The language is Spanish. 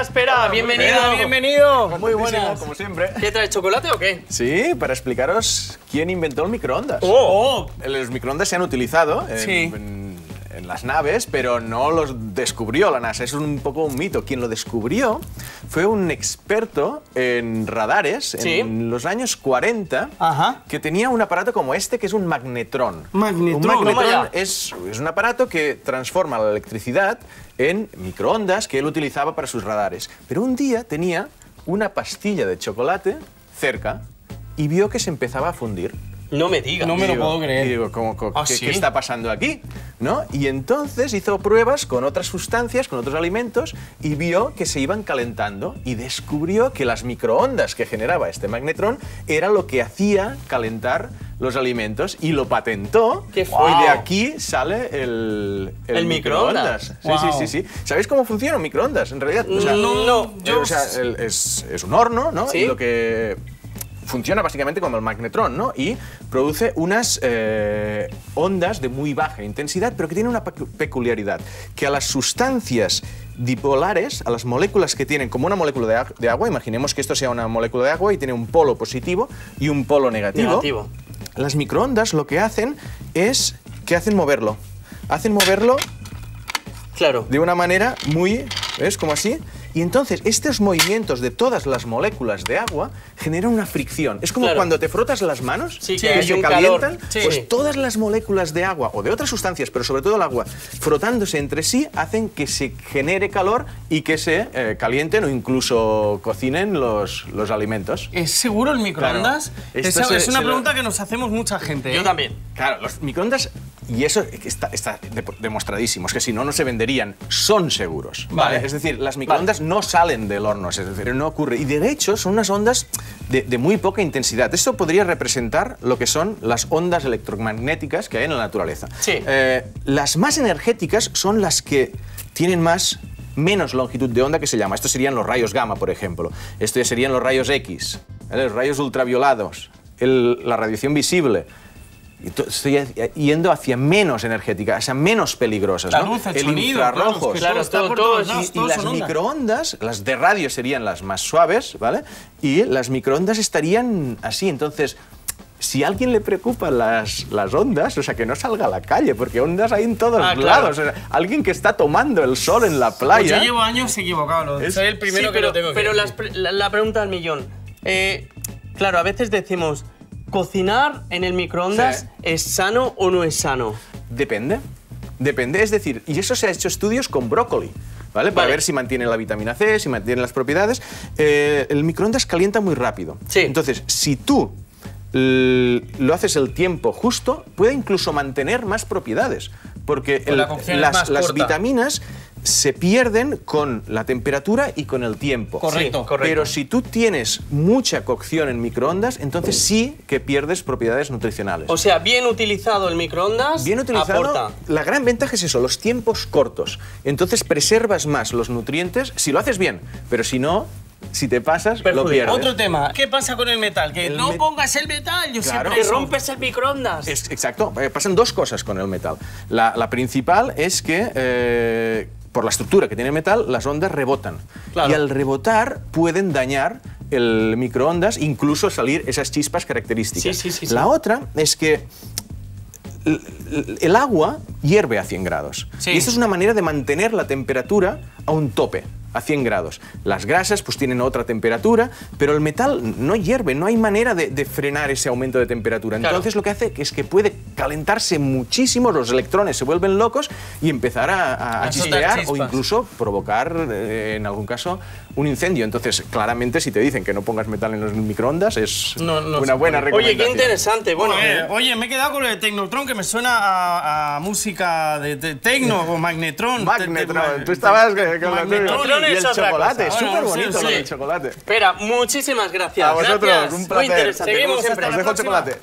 Espera, bienvenido. Bienvenido. Muy buenas. Como siempre. ¿Qué traes, chocolate o qué? Sí, para explicaros quién inventó el microondas. Oh. Los microondas se han utilizado en las naves, pero no los descubrió la NASA. Es un poco un mito. Quien lo descubrió fue un experto en radares en los años 40 que tenía un aparato como este, que es un magnetrón. Un magnetrón es un aparato que transforma la electricidad en microondas que él utilizaba para sus radares. Pero un día tenía una pastilla de chocolate cerca y vio que se empezaba a fundir. No me digas. No me lo puedo creer. Y digo, ¿qué está pasando aquí? ¿No? Y entonces hizo pruebas con otras sustancias, con otros alimentos, y vio que se iban calentando y descubrió que las microondas que generaba este magnetrón era lo que hacía calentar los alimentos y lo patentó. ¡Qué Y fuerte! de aquí sale el microondas. Sí. ¿Sabéis cómo funciona un microondas? En realidad, o sea, no. Es un horno, ¿no? ¿Sí? Y lo que funciona básicamente como el magnetrón, ¿no? Y produce unas ondas de muy baja intensidad, pero que tienen una peculiaridad, que a las sustancias dipolares, a las moléculas que tienen, como una molécula de agua, imaginemos que esto sea una molécula de agua y tiene un polo positivo y un polo negativo. Las microondas lo que hacen es que hacen moverlo. Hacen moverlo de una manera muy, ¿ves? Como así. Y entonces estos movimientos de todas las moléculas de agua generan una fricción. Es como cuando te frotas las manos que se calientan. Pues todas las moléculas de agua o de otras sustancias, pero sobre todo el agua, frotándose entre sí, hacen que se genere calor y que se calienten o incluso cocinen los alimentos. ¿Es seguro el microondas? Claro. Es una pregunta que nos hacemos mucha gente. Yo también. Claro, los microondas, y eso está demostradísimo, es que si no, no se venderían, son seguros. ¿Vale? Es decir, las microondas no salen del horno, es decir, no ocurre. Y de hecho son unas ondas de muy poca intensidad. Esto podría representar lo que son las ondas electromagnéticas que hay en la naturaleza. Las más energéticas son las que tienen menos longitud de onda, que se llama. Estos serían los rayos gamma, por ejemplo. Esto ya serían los rayos X, ¿vale? Los rayos ultraviolados, la radiación visible. Estoy yendo hacia menos energética, hacia menos peligrosas, la luz, el sonido, infrarrojos. Y las microondas, las de radio serían las más suaves, ¿vale? Y las microondas estarían así. Entonces, si a alguien le preocupan las ondas, o sea, que no salga a la calle, porque ondas hay en todos lados. O sea, alguien que está tomando el sol en la playa. Pues yo llevo años equivocado. Soy el primero que lo tengo. Pero la pregunta al millón. Claro, a veces decimos, ¿cocinar en el microondas es sano o no es sano? Depende. Es decir, y eso se ha hecho estudios con brócoli, ¿vale? Para ver si mantiene la vitamina C, si mantiene las propiedades. El microondas calienta muy rápido. Entonces, si tú lo haces el tiempo justo, puede incluso mantener más propiedades. Porque las vitaminas se pierden con la temperatura y con el tiempo. Correcto. Pero si tú tienes mucha cocción en microondas, entonces sí que pierdes propiedades nutricionales. O sea, bien utilizado el microondas, bien utilizado, aporta. La gran ventaja es eso, los tiempos cortos. Entonces preservas más los nutrientes si lo haces bien, pero si no, si te pasas, lo pierdes. Otro tema, ¿qué pasa con el metal? Que no pongas el metal, yo siempre... Que rompes el microondas. Exacto, pasan dos cosas con el metal. La principal es que por la estructura que tiene el metal, las ondas rebotan. Y al rebotar pueden dañar el microondas, incluso salir esas chispas características. La otra es que el agua hierve a 100 grados. Y esta es una manera de mantener la temperatura a un tope, a 100 grados. Las grasas pues tienen otra temperatura, pero el metal no hierve, no hay manera de frenar ese aumento de temperatura. Entonces lo que hace es que puede calentarse muchísimo, los electrones se vuelven locos y empezar a chispear o incluso provocar, en algún caso, un incendio. Entonces, claramente, si te dicen que no pongas metal en los microondas, es una buena recomendación. Oye, qué interesante. Bueno, oye, me he quedado con el Tecnotron, que me suena a música de tecno o magnetron. Magnetron, tú estabas con Magnetron y el chocolate, es súper bonito sí. El chocolate. Espera, muchísimas gracias. A vosotros, un placer. Muy interesante. Seguimos, como siempre. Os dejo el chocolate.